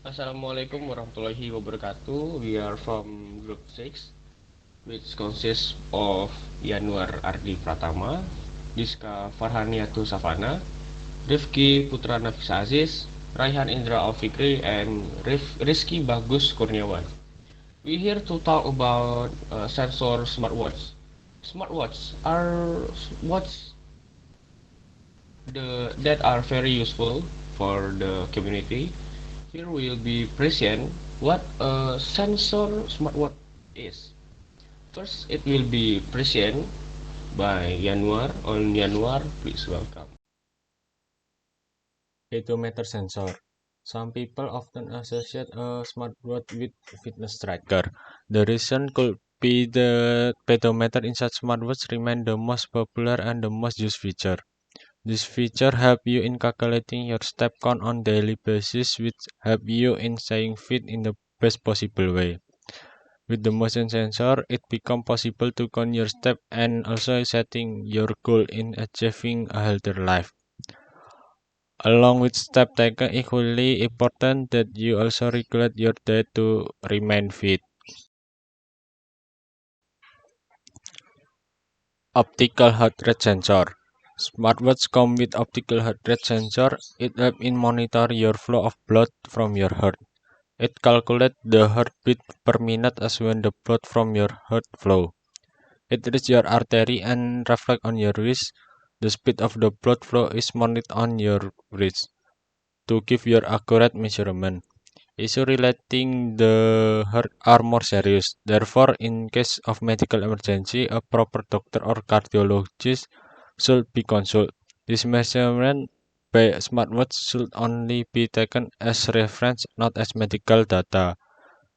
Assalamualaikum warahmatullahi wabarakatuh. We are from Group 6, which consists of Yanuar Ardi Pratama, Diska Farhaniatu Savana, Rifki Putra Nafis Aziz, Raihan Indra Alfikri, and Rizky Bagus Kurniawan. We here to talk about sensor smartwatch. Smartwatch are watch that are very useful for the community. Here will be present what a sensor smartwatch is. First, it will be present by Yanuar. On Yanuar, please welcome. Pedometer sensor. Some people often associate a smartwatch with fitness tracker. The reason could be that pedometer inside smartwatch remain the most popular and the most used feature. This feature help you in calculating your step count on daily basis, which help you in staying fit in the best possible way. With the motion sensor, it become possible to count your step and also setting your goal in achieving a healthier life. Along with step taken, equally important that you also regulate your diet to remain fit. Optical heart rate sensor. Smartwatch come with optical heart rate sensor. It helps in monitor your flow of blood from your heart. It calculates the heartbeat per minute as when the blood from your heart flow. It reads your artery and reflect on your wrist. The speed of the blood flow is monitored on your wrist to give your accurate measurement. Issue relating the heart are more serious. Therefore, in case of medical emergency, a proper doctor or cardiologist should be consulted. This measurement by smartwatch should only be taken as reference, not as medical data.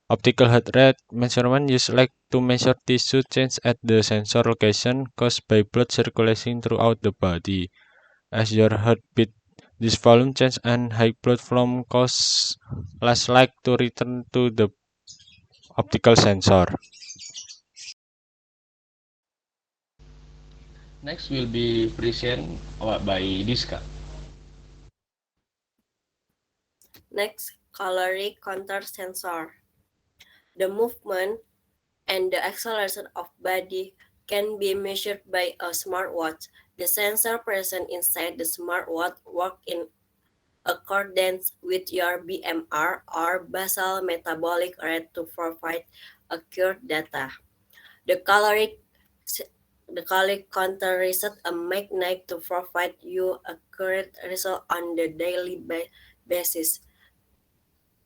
Optical heart rate measurement used like to measure tissue change at the sensor location caused by blood circulation throughout the body. As your heartbeat, this volume change and high blood flow cause less like to return to the optical sensor. Next will be present by Diska. Next, caloric control sensor. The movement and the acceleration of body can be measured by a smartwatch. The sensor present inside the smartwatch work in accordance with your BMR or basal metabolic rate to provide accurate data. The caloric control reset a magnet to provide you accurate result on the daily basis.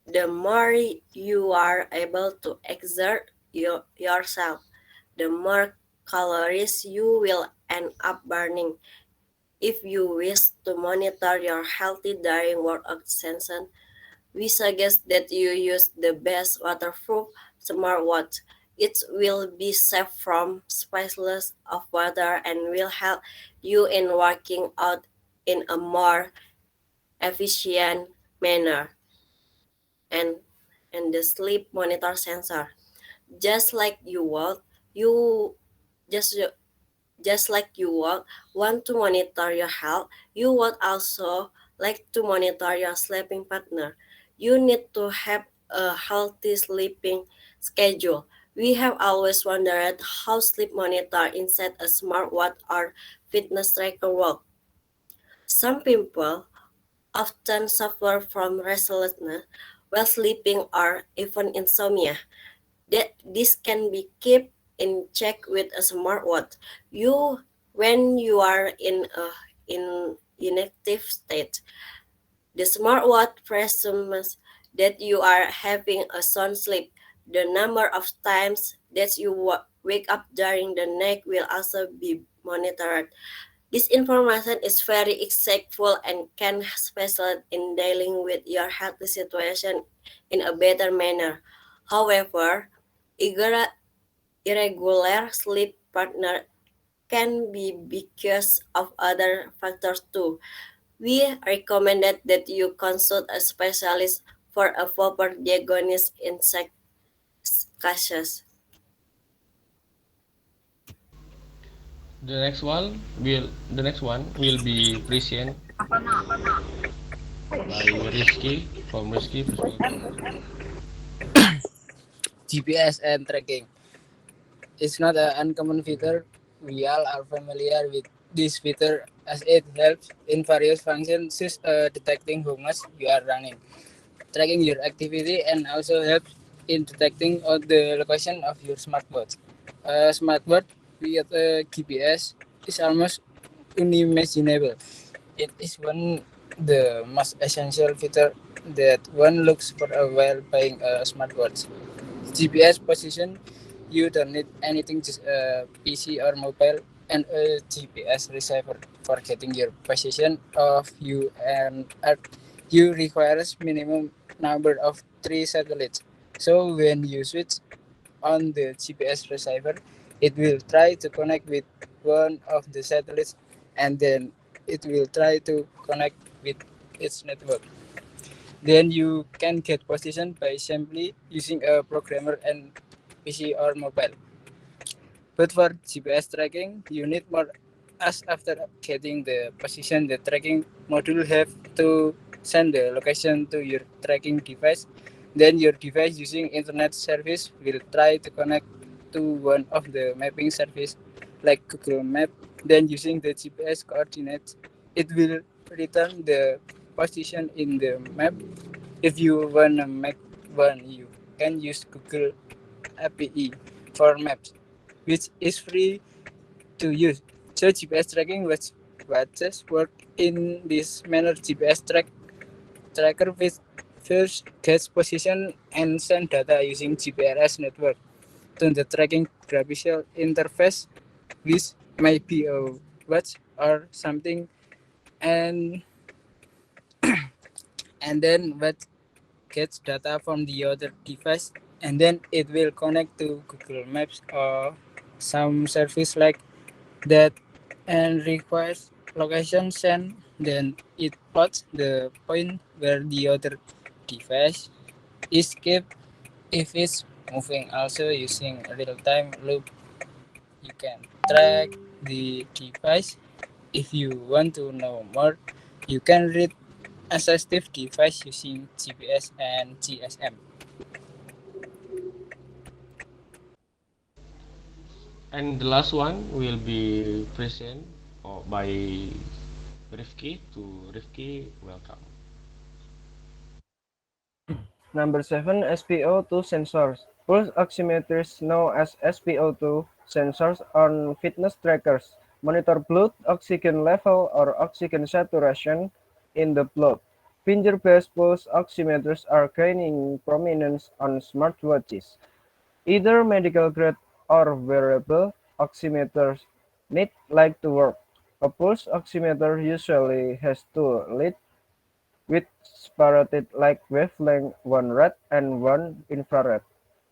The more you are able to exert yourself, the more calories you will end up burning. If you wish to monitor your health during workout session, we suggest that you use the best waterproof smartwatch. It will be safe from spills of water and will help you in working out in a more efficient manner. And the sleep monitor sensor. Just like you walk, you just just like you walk want to monitor your health, you would also like to monitor your sleeping partner. You need to have a healthy sleeping schedule. We have always wondered how sleep monitor inside a smartwatch or fitness tracker work. Some people often suffer from restlessness while sleeping or even insomnia. That this can be kept in check with a smartwatch. When you are in a inactive state, the smartwatch presumes that you are having a sound sleep. The number of times that you wake up during the night will also be monitored. This information is very insightful and can specialize in dealing with your health situation in a better manner. However, irregular sleep pattern can be because of other factors too. We recommend that you consult a specialist for a proper diagnosis in such cases. The next one will be present by Rizky. from Rizky perspective. GPS and tracking. It's not an uncommon feature. We all are familiar with this feature as it helps in various functions, detecting how much you are running, tracking your activity, and also helps in detecting the location of your smartwatch. A smartwatch with a GPS is almost unimaginable. It is one the most essential feature that one looks for while buying a smartwatch. GPS position, you don't need anything, just a PC or mobile and a GPS receiver for getting your position of you, and you requires minimum number of 3 satellites. So when you switch on the GPS receiver, it will try to connect with one of the satellites, and then it will try to connect with its network. Then you can get position by simply using a programmer and PC or mobile. But for GPS tracking, you need more, as after getting the position, the tracking module have to send the location to your tracking device. Then your device using internet service will try to connect to one of the mapping service like Google Map. Then using the GPS coordinates, it will return the position in the map. If you wanna make one, you can use Google API for maps, which is free to use. So GPS tracking watches work in this manner. GPS tracker with first gets position and send data using GPRS network to the tracking graphical interface, which might be a watch or something, and then what gets data from the other device, and then it will connect to Google Maps or some service like that, and requires location send. Then it plots the point where the other device is kept if it's moving. Also using real-time loop, you can track the device. If you want to know more, you can read assistive device using GPS and GSM. And the last one will be present by Rifki. To Rifki, welcome. Number 7, SpO2 sensors. Pulse oximeters, known as SpO2 sensors on fitness trackers, monitor blood oxygen level or oxygen saturation in the blood. Finger-based pulse oximeters are gaining prominence on smartwatches. Either medical grade or wearable oximeters need like to work. A pulse oximeter usually has two leads with separated like wavelength, one red and one infrared.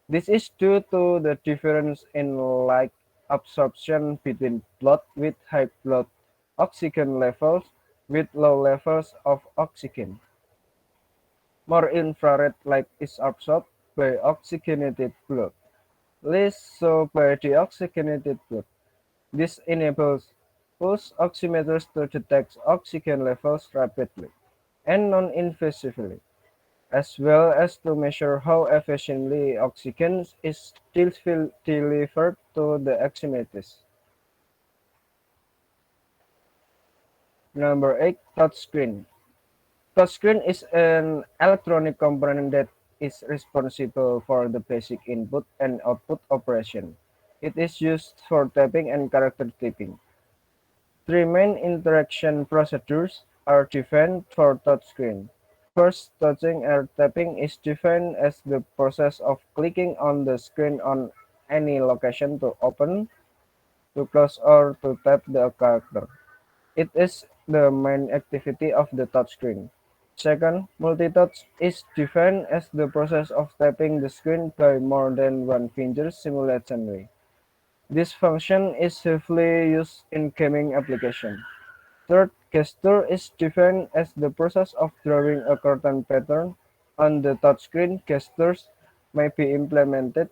This is due to the difference in light absorption between blood with high blood oxygen levels with low levels of oxygen. More infrared light is absorbed by oxygenated blood, less so by deoxygenated blood. This enables pulse oximeters to detect oxygen levels rapidly and non-invasively, as well as to measure how efficiently oxygen is delivered to the oximeters. Number 8, touchscreen. Touchscreen is an electronic component that is responsible for the basic input and output operation. It is used for typing and character typing. Three main interaction procedures are defined for touchscreen. First, touching or tapping is defined as the process of clicking on the screen on any location to open, to close, or to tap the character. It is the main activity of the touchscreen. Second, multitouch is defined as the process of tapping the screen by more than one finger simultaneously. This function is heavily used in gaming applications. Third, gesture is defined as the process of drawing a certain pattern on the touchscreen. Gestures may be implemented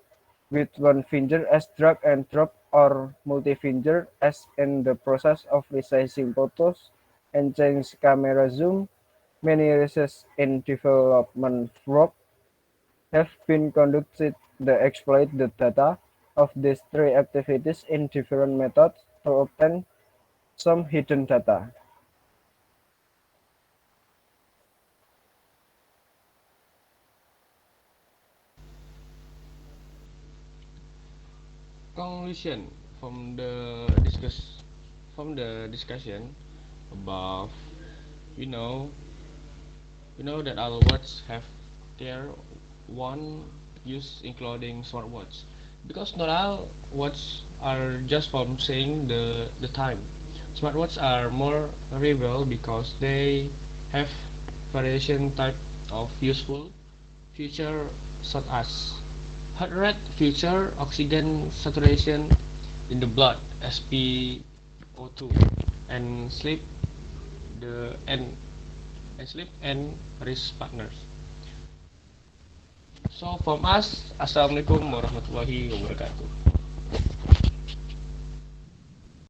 with one finger as drag and drop or multi-finger as in the process of resizing photos and change camera zoom. Many research in development work have been conducted that exploit the data of these three activities in different methods to obtain some hidden data. Conclusion from the discussion above, we know that all watches have their one use, including smartwatch, because not all watches are just from saying the time. Smartwatches are more reliable because they have variation type of useful feature such as heart rate feature, oxygen saturation in the blood (SpO2), and the and, sleep and risk partners. So from us, assalamualaikum warahmatullahi wabarakatuh.